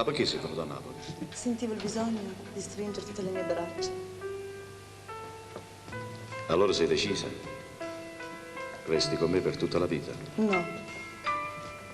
Ma perché sei venuto a Napoli? Sentivo il bisogno di stringere tutte le mie braccia. Allora sei decisa? Resti con me per tutta la vita? No.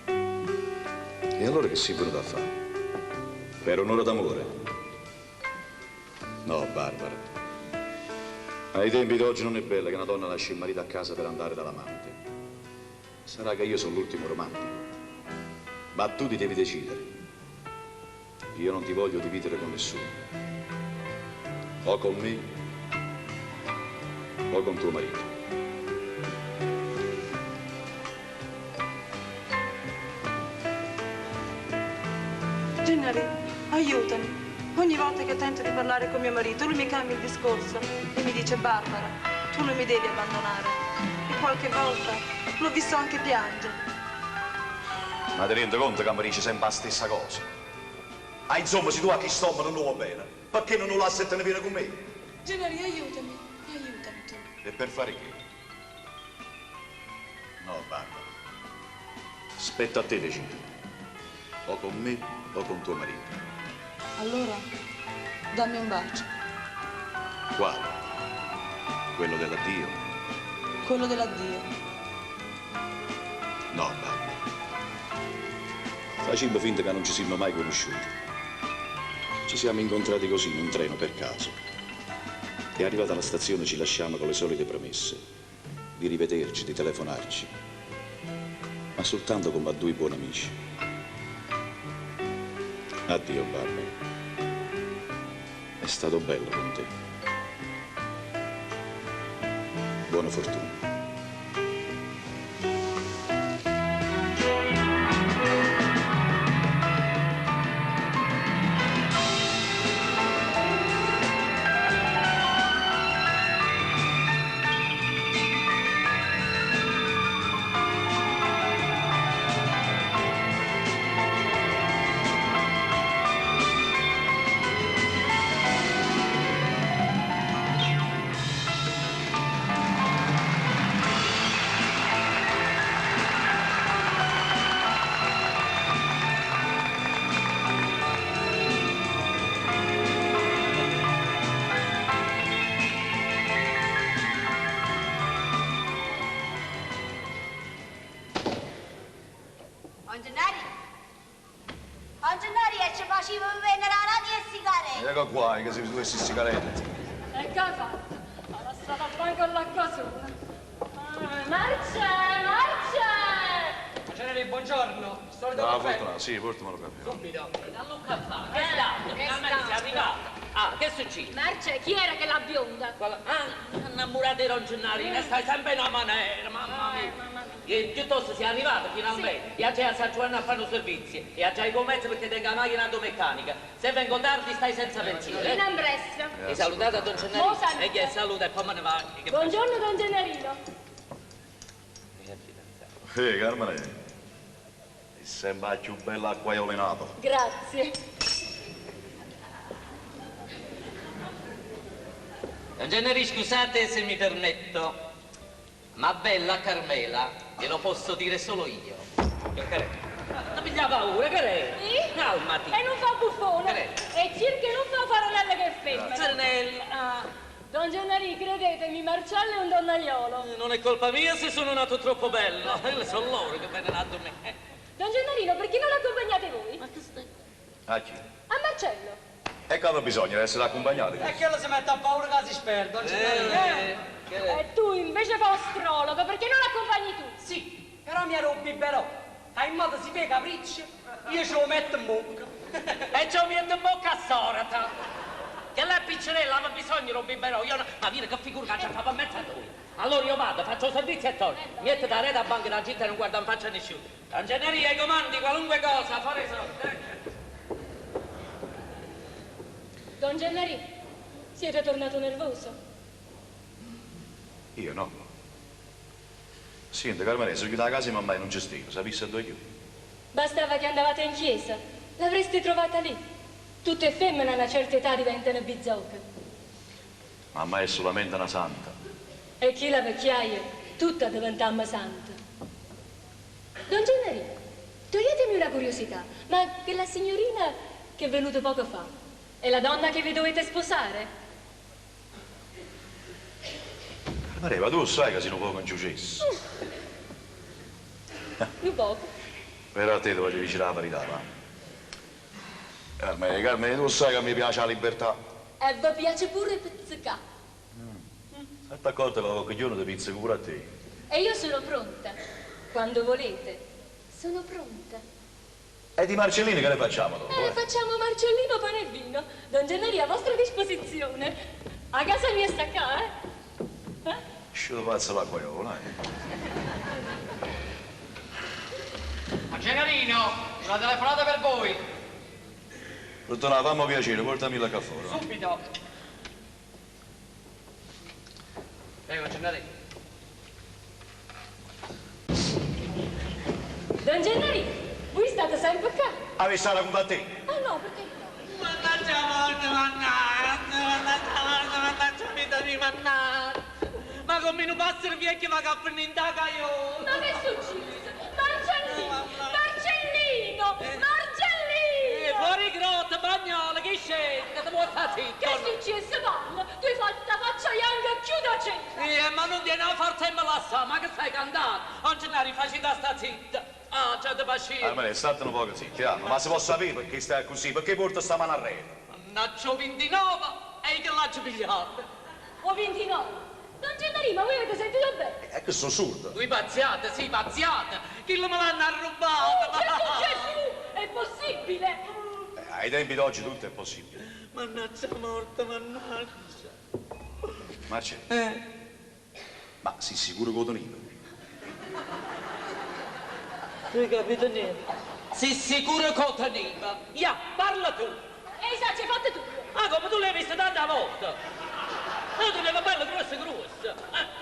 E allora che sei venuto a fare? Per un'ora d'amore? No, Barbara. Ai tempi di oggi non è bella che una donna lasci il marito a casa per andare dall'amante. Sarà che io sono l'ultimo romantico. Ma tu ti devi decidere. Io non ti voglio dividere con nessuno. O con me, o con tuo marito. Gennari, aiutami. Ogni volta che tento di parlare con mio marito, lui mi cambia il discorso e mi dice: Barbara, tu non mi devi abbandonare. E qualche volta l'ho visto anche piangere. Ma ti rendi conto che mi dici sempre la stessa cosa? Ah, insomma, se tu a chi sto non lo va bene, perché non lo lasci e te ne viene con me? Gennari, aiutami. Aiutami tu. E per fare che? No, Barbara. Spetta a te decidere. O con me o con tuo marito. Allora, dammi un bacio. Quale? Quello dell'addio? Quello dell'addio. No, Barbara. Facendo finta che non ci siamo mai conosciuti. Ci siamo incontrati così in un treno per caso. E arrivata alla stazione ci lasciamo con le solite promesse. Di rivederci, di telefonarci. Ma soltanto come a due buoni amici. Addio, Barbara. È stato bello con te. Buona fortuna. Ecco qua, che se queste sigarette. E che ha fatto? Alla stata a banco all'acqua sola. Marce! Generi, buongiorno. Solito Ah, caffè. fortuna, sì, portamelo caffè. Subito. Da Luca fa, che stato? Finalmente sei arrivato. Ah, che succede? Marce, chi era che la bionda? Innamorata di Don Gennarino, stai sempre in una maniera, mamma mia. E piuttosto sei arrivato finalmente. Sì. E già sta giocando a fare un servizio. E già i commessi perché tenga la macchina automeccanica. Se vengo tardi stai senza benzina. In ambressa. E salutate a Don Gennarino. Oh, saluta. E che saluta e poi me ne va. Buongiorno, Don Gennarino. Carmine. Sembra più bella acquaiolinato. Grazie. Don Gennarino, scusate se mi permetto, ma bella Carmela, glielo posso dire solo io. Non mi dà paura, che è? Sì? Calmati. E non fa buffone. Che E circa non fa faronelle che femmine. Zanella. Ah. Don Gennarino, credetemi, Marcello è un donnaiolo. Non è colpa mia se sono nato troppo bello. Sono loro che vengono a me. Don Gennarino, perché non l'accompagnate voi? Ma che stai? A chi? A Marcello. E cosa bisogna essere accompagnati? E che lo si mette a paura che si sperde, non E tu invece fa astrologo, perché non l'accompagni tu? Sì, però mi ero biberò. A in modo si vede capriccio, io ce lo metto in bocca. E ce lo metto in bocca a sorata. Che la piccerella aveva bisogno di biberò. Io no. Ma vieni che figura che c'è proprio a mezzo a lui. Allora io vado, faccio servizio e torno. Niente da rete a banca da gente e non guarda in faccia a nessuno. Cancelleria, ai comandi, qualunque cosa, fare soldi. Don Gennarino, siete tornato nervoso? Io no. Senti, Carmine, se chiude la casa mamma non ci stiamo, sapessi dove chiudo. Bastava che andavate in chiesa, l'avreste trovata lì. Tutte femmine a una certa età diventano bizzocche. Mamma è solamente una santa. E chi la vecchiaia, tutta diventammo santa. Don Gennarino, toglietemi una curiosità, ma che la signorina che è venuto poco fa. È la donna che vi dovete sposare. Maria, tu sai che sei un po' ingiucesso. Un poco. Però a te ti voglio dire la verità, va. Carmine, tu sai che mi piace la libertà. E vi piace pure pizzicare. Stai accorto che ho coglione di pizza pure a te. E io sono pronta. Quando volete. Sono pronta. E di Marcellini che ne facciamo dopo? Facciamo Marcellino, pane e vino. Don Gennari a vostra disposizione. A casa mia sta qua, eh? Sciuto pazzo l'acquaiolo, A Gennarino, una telefonata per voi. Dottor, fammi piacere, portami il caffè. No? Subito. Prego, Gennarino. Don Gennari, voi state sempre qua? Avevi stata con te? Ah no, perché no? Mannaggia morte, mannaggia vita di mannaggia. Ma come non passa il vecchio ma che ha finito in io. Ma che è successo? Marcellino! Marcellino! Marcellino! Fuori grotta, bagnola, che scende? Ti vuoi stare Che zitto? è successo, Palla? Tu hai fatto la faccia bianca, chiuda cena! Ma non tiene la forza e me la sa, ma che stai cantando? Non ce n'è facile sta zitta. Ah, c'è da pascire. Carmine, state un po' zitti, ma si può sapere perché stai così? Perché porta sta mano a re? Mannaggia 29 e che l'ha pigliato. O 29? Don Gennari, ma voi avete sentito bene? È che sono surdo. Lui pazziate, sì, pazziate. Chi me l'hanno rubato? Gesù! È possibile! Ai tempi d'oggi tutto è possibile. Mannaggia morta, mannaggia. Marcello. Ma sei sicuro che lo tenevo? Tu hai capito niente? Sei sicuro che lo teneva? Parla tu. Ehi, sa, ci hai fatto tu! Ah, come tu l'hai visto tante volte? Io tenevo bella grossa.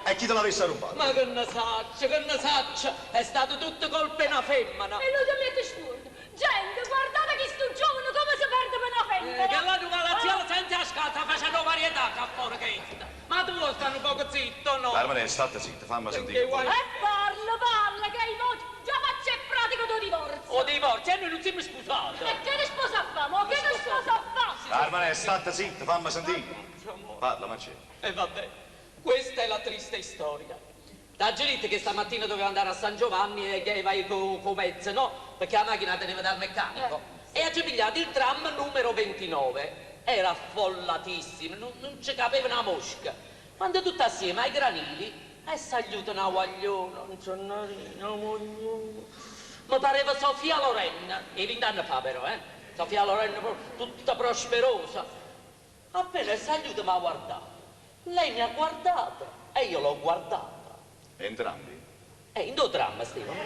E chi te l'avesse rubato? Ma che ne saccia, è stato tutto colpa di una femmina. E lui ti mette sfuordo! Gente, guardate che sto giovane come si perde per una femmina! Che la numerazione senza scatola facendo varietà che fuori che ma tu vuoi stare un poco zitto, no? Carmine, state zitto, fammi sentire. Che vuoi? E parla, che hai voce! Già faccio il pratico tuo divorzio! O divorzio, e noi non siamo sposati. E che ne sposa a fa? Ma che ne sposa a fa? Carmine, state zitto, fammi sentire. Parla, Marcello. E vabbè, questa è la triste storia. Da Gelite che stamattina doveva andare a San Giovanni e che vai con mezzo, no? Perché la macchina teneva dal meccanico. E ha pigliato il tram numero 29. Era affollatissimo, non ci capeva una mosca. Quando tutto assieme ai granili, e si aiutano a guaglione, un giornalino, mi pareva Sofia Loren, e 20 anni fa però, Sofia Loren tutta prosperosa. Appena si aiuta mi ha guardato. Lei mi ha guardato e io l'ho guardata. Entrambi? In due tram, Stefano,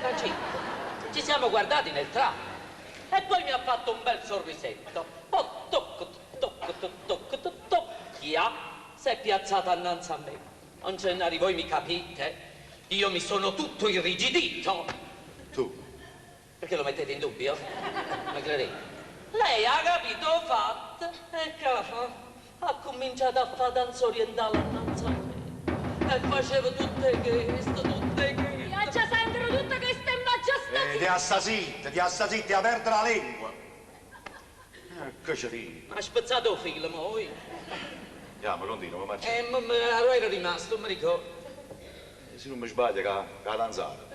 ci siamo guardati nel tram. E poi mi ha fatto un bel sorrisetto. Poi tocco, chia, si è piazzata annanzi a me. Non ce n'è, voi mi capite? Io mi sono tutto irrigidito. Tu? Perché lo mettete in dubbio? Ma credete? Lei ha capito fatto e ha cominciato a fare danza orientale annanzi a me. E faceva tutte queste. Piaccia sentire tutto che stai in Ti assazitti, a perdere la lingua. Che ci dici? Ha spezzato il film, voi? Andiamo, continuo, Marcello. Ma ero rimasto, non mi ricordo. Se non mi sbaglio, che ha danzato.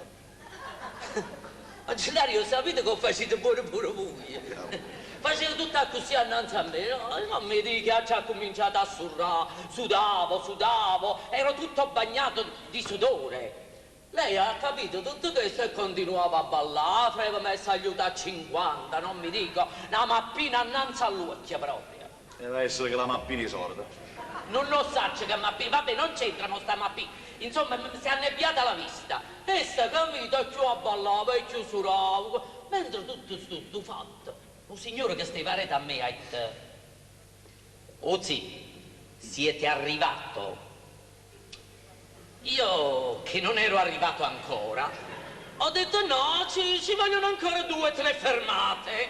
Ma Gennaro, sapete che ho fatto pure voi? Facevo tutta così annanzi a me, no? Non mi dica che ha cominciato a surrare, sudavo, ero tutto bagnato di sudore. Lei ha capito tutto questo e continuava a ballare, aveva messo aiuto a 50, non mi dico, una mappina annanzi all'occhio proprio. Deve essere che la mappina è sorda. Non lo saccio che mappina, vabbè, non c'entrano sta mappina. Insomma, si è annebbiata la vista. E sta capito, più ballava e più surava, mentre tutto sto fatto. Un signore che stava a me ha detto: "Oh sì, siete arrivato?" Io, che non ero arrivato ancora, ho detto no, ci vogliono ancora 2 o 3 fermate.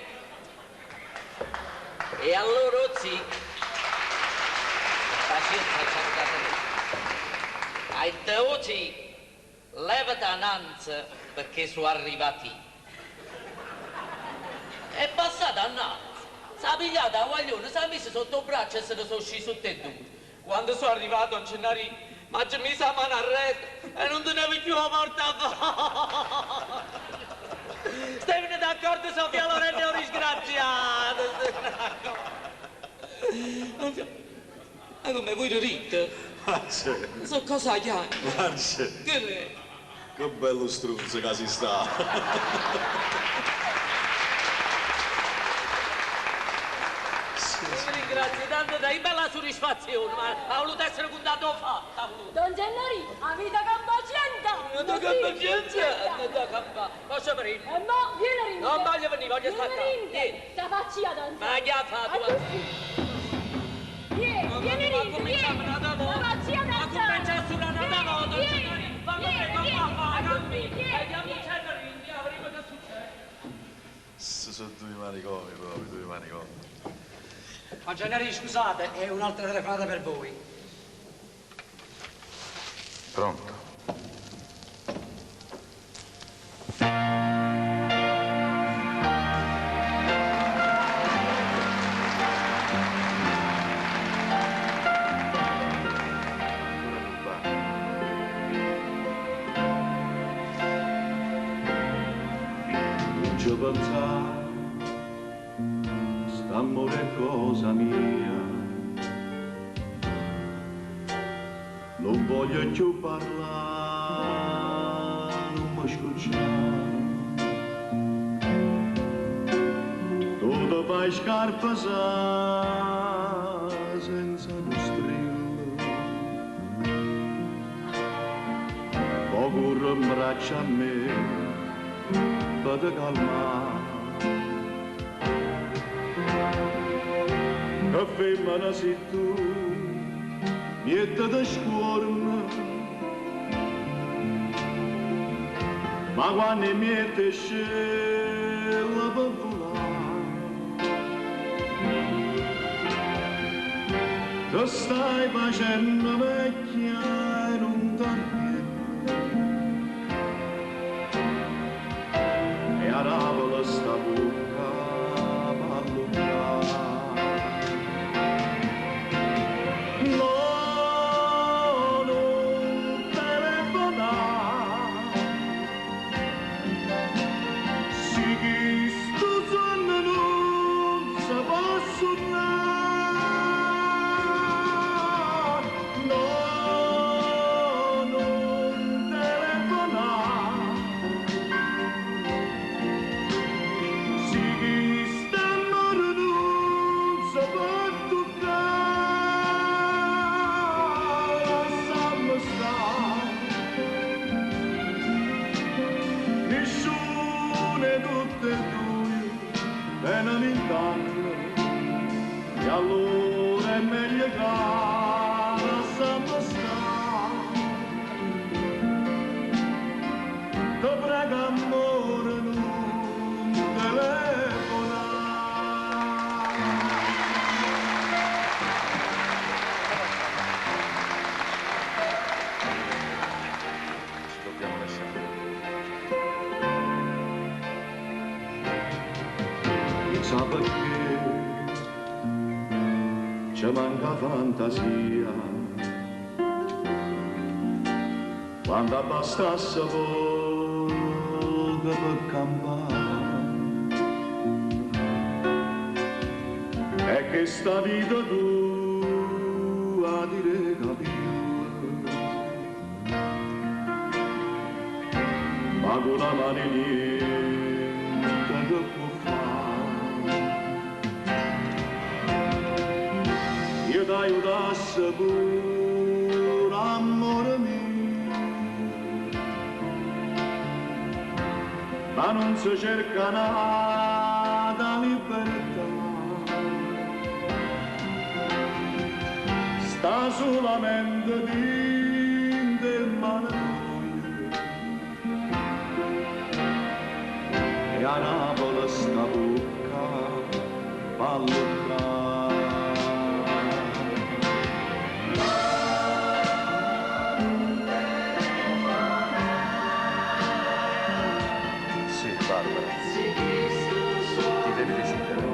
E allora sì, ha detto: "Oh sì, levati annanzi perché sono arrivati." È passata annanzi S'ha pigliata a guaglione, s'ha messo sotto il braccio e se ne sono sceso tutte e due. Quando sono arrivato a Gennari, mi ha messo la mano a retro e non tenevo più la porta a fare. Stai d'accordo, Sofia Lorenzo è un disgraziato. Ma come voi ridete? So cosa chiami? Grazie. Che è? Che bello struzzo che si sta. Mi ringrazi tanto dai bella soddisfazione, ma ha voluto essere contato fatta. Don Gennari, a vita campacenta! Non da campaggenza, non da campa. Posso venire? E mo, vieni a rinde! Non voglio venire, voglio stare qua. Vieni a Vieni. rinde! Sta facci a danza! Ma che ha fatto? Vieni a rinde, vieni! Sta facci a danza! Ma comincia sulla nata moto, Vieni, fammi vieni, prego vieni, papà, campi. vieni. Vediamo il certo rindi, avremo che succede. Questi sono due manicomi proprio, due manicomi. Ma Gennari, scusate, è un'altra telefonata per voi. Pronto? Non ci pensare, st'amore è cosa mia, non voglio più parlare, non mi scocciare. Tu ti fai scarpa senza uno strillo, poi corre in braccio a me per te calmare. Che femmina sei tu, niente da scorna, ma quando mi scella per volare, ti stai facendo vecchia e non t'arriendo, e a rapola sta bocca pallucca. No, non telefonare, sì che sto sonno non si può suonare. No, non telefonare, sì che st'amore non si può toccare. Lasciamo stare, nessuno e tutte e due bene vent'anni, e allora è meglio che lasciamo stare. Ti prego amore non telefonare. Ci dobbiamo lasciare. Chissà perché ci manca fantasia, quando abbastasse poco per campare, e che sta vita tua dire capire, ma con la mano niente che può fare. Io ti aiutassi pure, amore mio, ma non si cerca nada libertà, sta solamente dentro il mano e a Napoli sta bocca pallucca. Sì, Barbara. Ti devi decidere.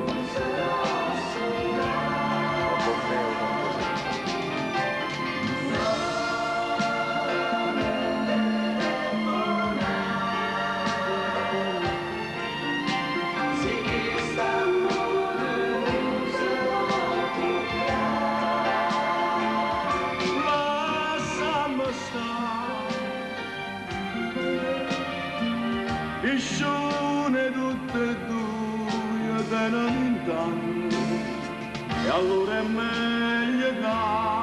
crescione tutte e due tenano in tanto e allora è meglio che